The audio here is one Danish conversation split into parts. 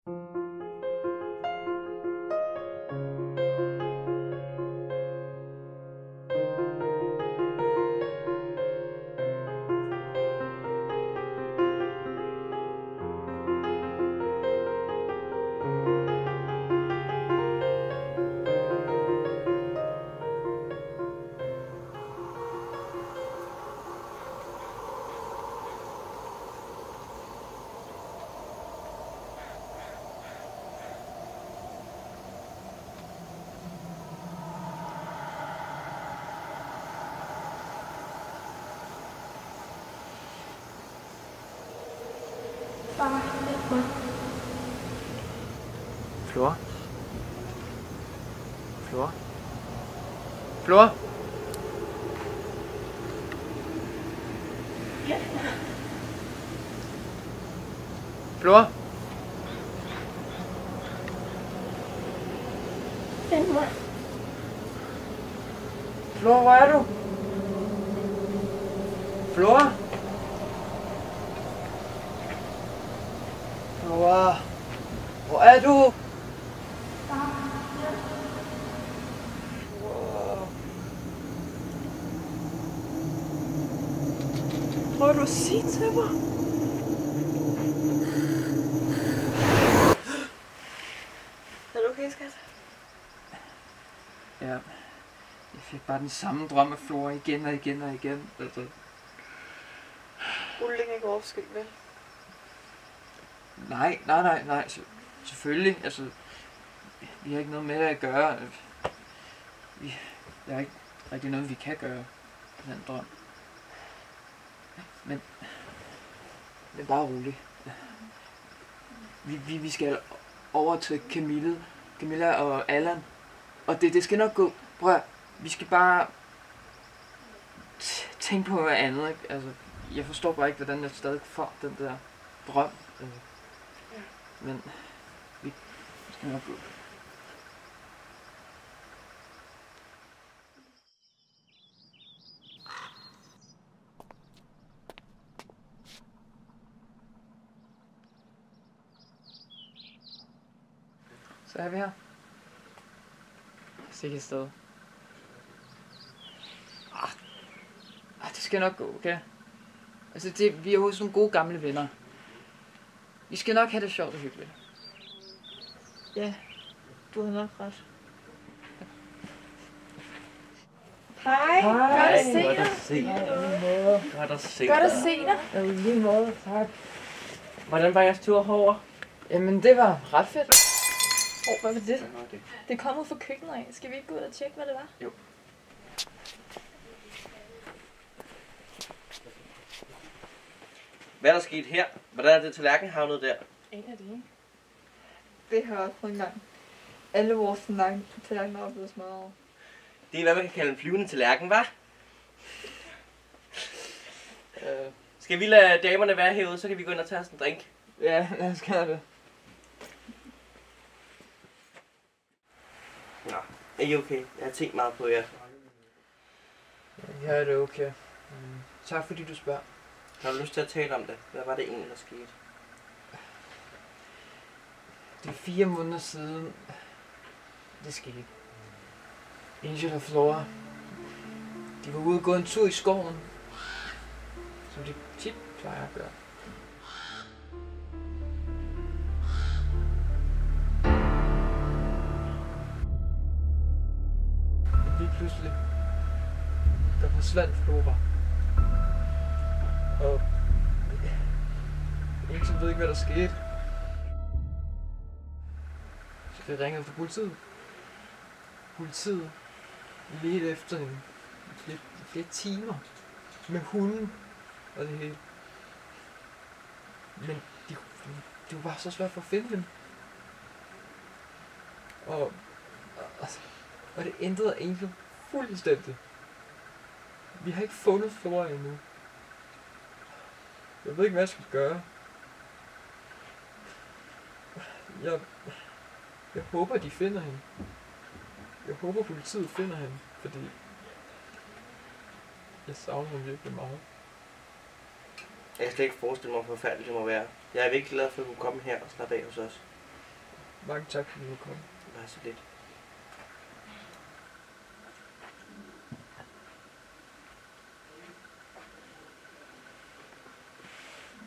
Far, hjælp mig. Flora? Flora? Flora? Hjælp mig. Flora? Hjælp mig. Flora, hvor er du? Flora? Flora? Hvor er du? Prøver du at sige til mig? Er du okay, skat? Ja, jeg fik bare den samme drøm af Flora igen og igen og igen. Altså. Ulling ikke vores skyld, vel? Nej. Selvfølgelig, altså. Vi har ikke noget med det at gøre. Der er ikke rigtig noget, vi kan gøre på den drøm. Men bare rolig. Vi skal over til Camilla og Allan. Og det skal nok gå. Prøv at, vi skal bare tænke på noget andet, ikke? Altså, jeg forstår bare ikke, hvordan jeg stadig får den der drøm. Men vi skal nok gå. Så er vi her. Sikke et sted. Det skal nok gå, okay? Altså, vi er jo sådan gode gamle venner. Vi skal nok have det sjovt og hyggeligt. Ja, du har nok ret. Hej. Godt at se dig. Godt at se Godt at se dig. Ja, lige måde, tak. Hvordan var jeres tur herover? Jamen, det var ret fedt. Hvad var det? Det kom ud fra køkkenet af. Skal vi ikke gå ud og tjekke, hvad det var? Jo. Hvad er der sket her? Hvordan er det tallerken havnet der? En af de. Det har jeg også en gang. Alle vores tallerkener er blevet smadret. Det er hvad man kan kalde en flyvende tallerken, hva'? Skal vi lade damerne være herude, så kan vi gå ind og tage os en drink? Ja, lad os gøre det. Nå, er I okay? Jeg har tænkt meget på jer. Ja, det er okay. Tak fordi du spørger. Har du lyst til at tale om det? Hvad var det egentlig, der skete? Det er 4 måneder siden, det skete. Angel og Flora, de var ude og gå en tur i skoven, som de tit plejer at gøre. Lige pludselig, der forsvandt Flora. Og ingen ved ikke, hvad der skete. Så det ringede for politiet. Politiet ledte efter hende i flere timer. Med hunden og det hele. Men det var bare så svært for at finde hende. Og det ændrede Angel fuldstændig. Vi har ikke fundet Flora endnu. Jeg ved ikke, hvad jeg skal gøre. Jeg håber, de finder hende. Jeg håber, politiet finder hende, fordi jeg savner hende virkelig meget. Jeg kan slet ikke forestille mig, hvor forfærdeligt det må være. Jeg er virkelig glad for, at du kunne komme her og slappe af hos os. Mange tak, fordi du kom. Det var så lidt.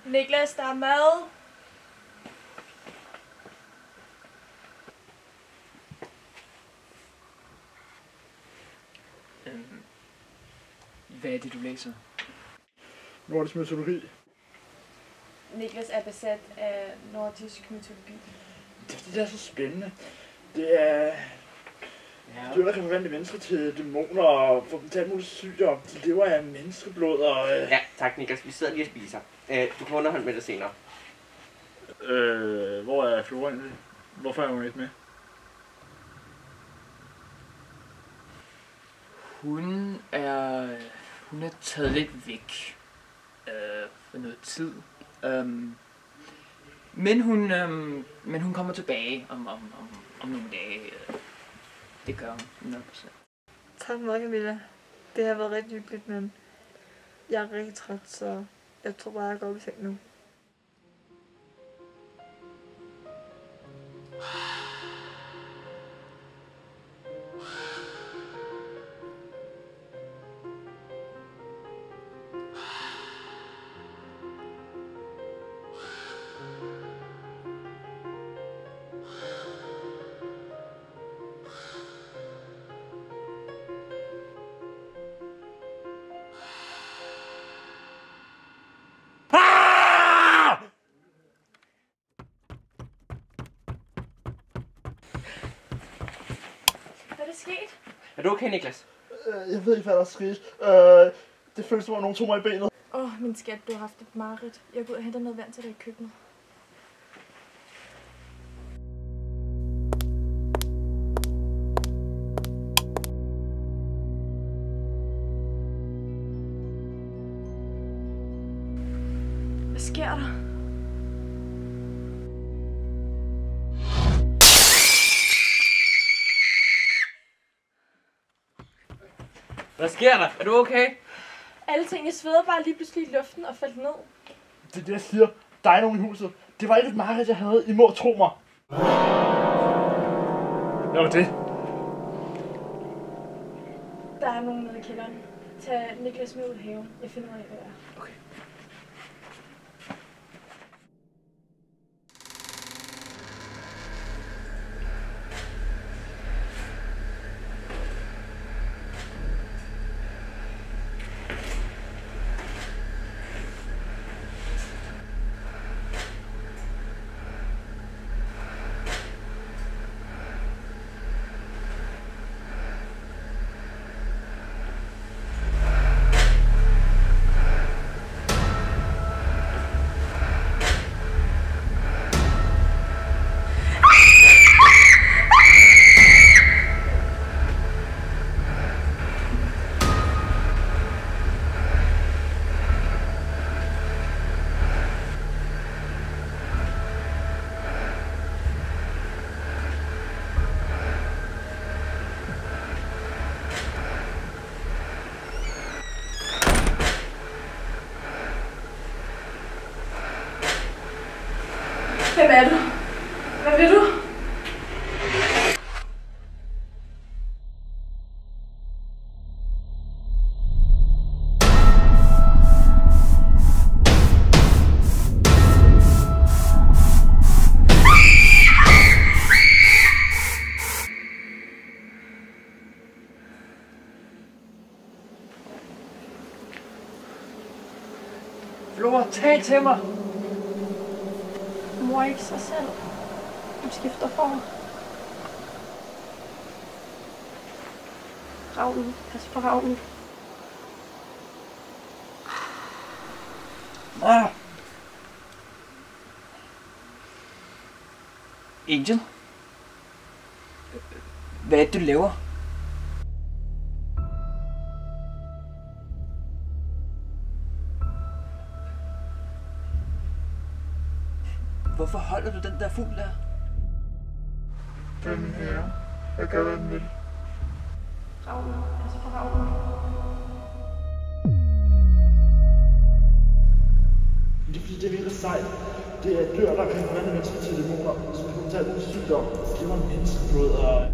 Niklas, der er mad. Hvad er det, du læser? Nordisk mytologi. Niklas er besat af nordisk mytologi. Det er så spændende. Det er dyr, der kan forvandle mennesker til dæmoner og få dem til alt muligt sygdom. De lever af menneskeblod og... Ja, tak Niklas. Vi sidder lige og spiser. Du kan underholde med det senere. Hvor er Flora egentlig? Hvorfor er hun ikke med? Hun er taget lidt væk for noget tid. Men hun kommer tilbage om nogle dage. Det gør hun 100%. Tak meget, Camilla. Det har været rigtig hyggeligt, men jeg er rigtig træt, så jeg tror bare, jeg går op i seng nu. Hvad er der sket? Er du okay, Niklas? Jeg ved ikke, hvad der er sket. Det føles som om, nogen tog mig i benet. Min skat, du har haft et mareridt. Jeg går ud og henter noget vand til dig i køkkenet. Hvad sker der? Hvad sker der? Er du okay? Alle tingene sveder bare lige pludselig i luften og faldt ned. Det er det, jeg siger. Der er nogen i huset. Det var ikke et mareridt, jeg havde. I må tro mig. Hvad var det? Der er nogen nede i kælderen. Tag Niklas med ud i haven. Jeg finder ud af, hvad det er. Okay. Hvem er du? Hvad vil du? Flora, tag til mig! Mor er ikke sig selv. Hun skifter form. Ravnen. Pas på ravnen. Angel? Hvad er det, du laver? Hvorfor holder du den der fugl der? Det er min herre. Jeg gør, hvad den vil. Ravnen. Pas på ravnen. Det er fordi, det er virkelig sejt. Det er dyr, der kan forvandle mennesker til dæmoner, som kan tage ud sygdom. Det var menneskeblod, og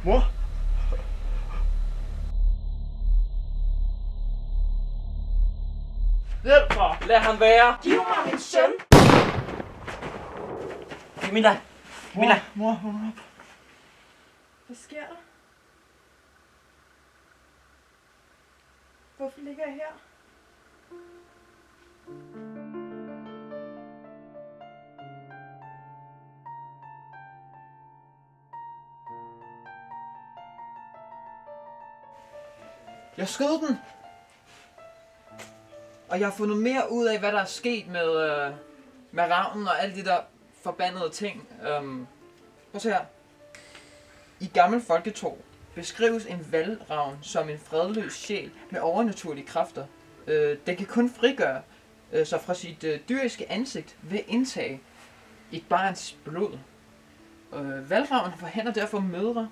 mor? Hjælp mig! Lad ham være. Giv mig min søn! Camilla. Camilla. Mor, vågn op. Hvad sker der? Hvorfor ligger jeg her? Jeg skød den! Og jeg har fundet mere ud af, hvad der er sket med ravnen og alle de der forbandede ting. Prøv at se her. I gammel folketro beskrives en valravn som en fredløs sjæl med overnaturlige kræfter. Den kan kun frigøre sig fra sit dyriske ansigt ved at indtage et barns blod. Valravnen forhindrer derfor mødre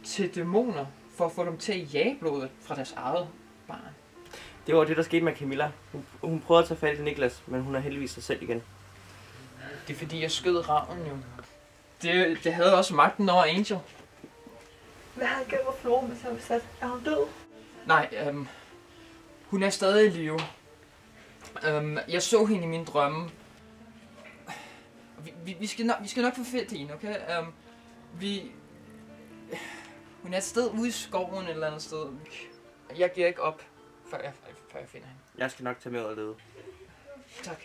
til dæmoner for at få dem til at jage blodet fra deres eget barn. Det var det, der skete med Camilla. Hun prøvede at tage fat i Niklas, men hun er heldigvis sig selv igen. Det er fordi, jeg skød ravnen jo. Det havde også magten over Angel. Hvad har han gjort med Flora, hvis han var sat? Er hun død? Nej, hun er stadig i live. Jeg så hende i mine drømme. Vi skal nok få fat i hende, okay? Hun er et sted ude i skoven et eller andet sted. Jeg giver ikke op, før jeg finder hende. Jeg skal nok tage med og lede. Tak.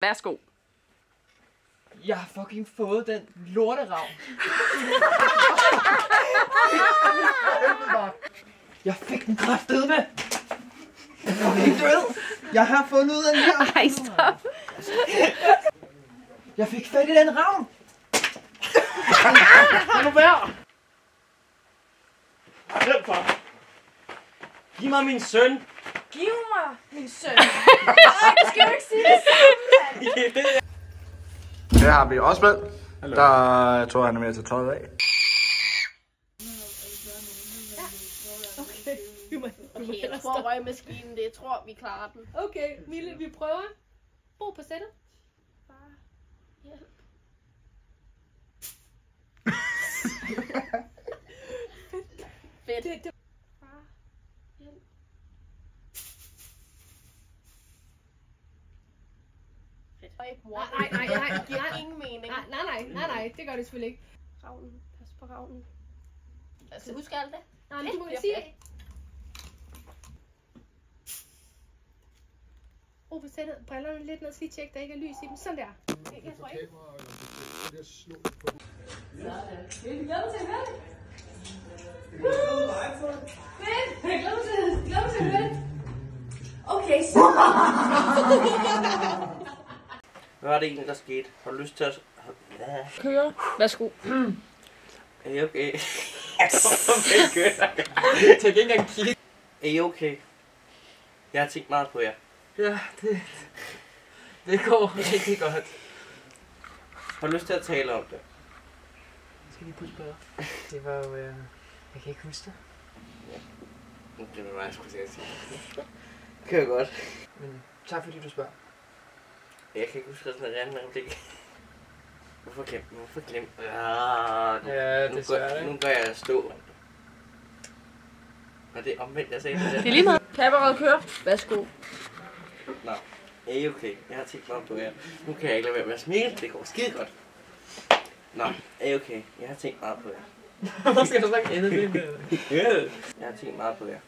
Værsgo. Jeg har fucking fået den lorteravn. Jeg fik den kraftedeme. Jeg er fucking død. Jeg har fundet ud af den her. Ej, stop. Jeg fik fat i den ravn. Lad nu være! Hjælp mig! Giv mig min søn. Giv mig min søn! Ej, det skal du ikke sige det samme, mand! Her har vi Osvald. Der tror han er med til tøjet af. Okay, jeg tror røgmaskinen, det. Jeg tror, vi klarer den. Okay, Mille, vi prøver. Ro på sættet. Far, hjælp. Fedt. Far, hjælp. Fedt. Nej. Det giver ingen mening. Nej, det gør det selvfølgelig ikke. Ravnen, pas på ravnen. Altså, husk alt det. Nej, men du må ikke sige det. Ro på sættet. Brillerne lidt ned, så lige tjek, der ikke er lys i dem. Sådan der. Jeg tror ikke. Okay, så. Hvad var det egentlig, der skete? Har du lyst til at... Køre. Værsgo. Okay. Til ikke engang kigge. Er I okay? Jeg har tænkt meget på jer. Ja, det går rigtig godt. Har du lyst til at tale om det? Skal vi pusse på dig? Det var jo... Jeg kan ikke huske det. Det var mig, jeg skulle sige. Det kan jeg godt. Men tak fordi du spørger. Jeg kan ikke huske sådan en random øjeblik. Hvorfor glem? Ja, det er svært, Nu går jeg stå. Og det er omvendt, jeg sagde det. Det er lige meget. Kameraet kører. Værsgo. Nå, er I okay? Jeg har tænkt meget på jer. Nu kan jeg ikke lade være med at smile. Det går skide godt. Nå, er I okay? Jeg har tænkt meget på jer. Hvorfor skal du snakke endnu det med? Jeg har tænkt meget på jer.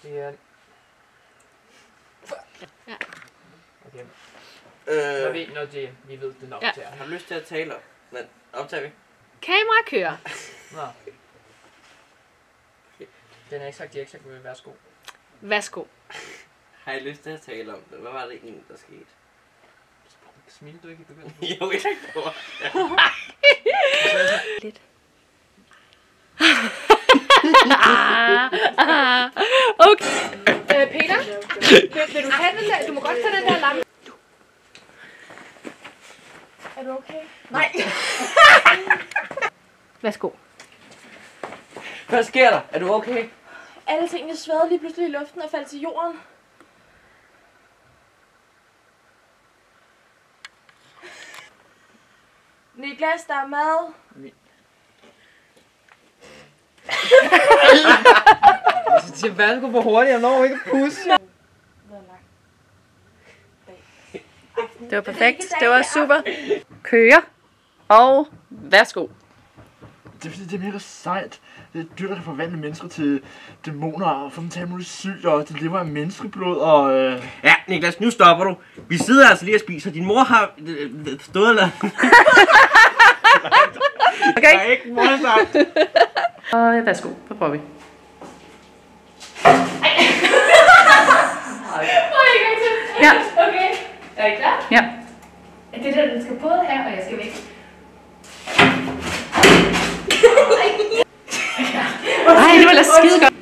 Det er... Ja. Okay. Når vi ved det nok Ja. til at... Har du lyst til at tale om? Men optager vi? Kamera kører. Nå. Den er ikke sagt, de har ikke sagt, at værsgo. Værsgo. Har I lyst til at tale om det? Hvad var det egentlig, der skete? Smiler du ikke i begyndelsen? Jo, jeg tror. Lidt. Okay. Peter, vil du have den der? Du må godt tage den der lampe. Er du okay? Nej. Værsgo. Hvad sker der? Er du okay? Alle tingene svævede lige pludselig i luften og faldt til jorden. Niklas, der er mad. Jeg siger, værsgo for hurtigt, jeg når ikke at pusse. Det var perfekt. Det var super. Kører. Og værsgo. Det er fordi, det er mega sejt. Det er et dyr, der kan forvandle mennesker til dæmoner og få dem til at muligt sygt, og det lever af menneskeblod, og Ja, Niklas, nu stopper du. Vi sidder altså lige og spiser. Din mor har stået og lavet... Okay. Der er ikke morsomt. Og værsgo. Så prøver vi. Ja. Okay. Er I klar? Ja. Det der, den skal både her, og jeg skal væk. Ej, det var da skide godt.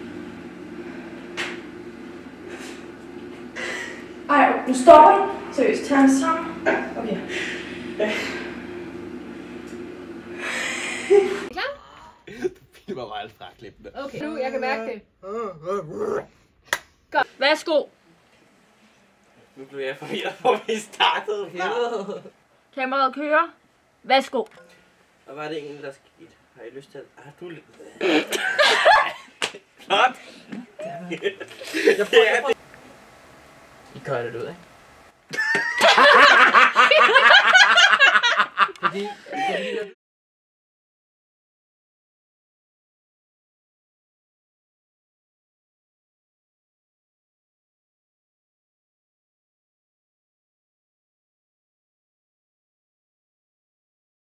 Ej, nu stopper du. Seriøst, tag os sammen. Okay. Det var meget fraklippende. Okay. Nu, jeg kan mærke det. Værsgo. Nu blev jeg forvirret, hvor vi startede fra. Kameraet kører. Værsgo. Hvad var det egentlig, der skete? Har I lyst til at... du lidt... Flot! I kører det ud, ikke? fordi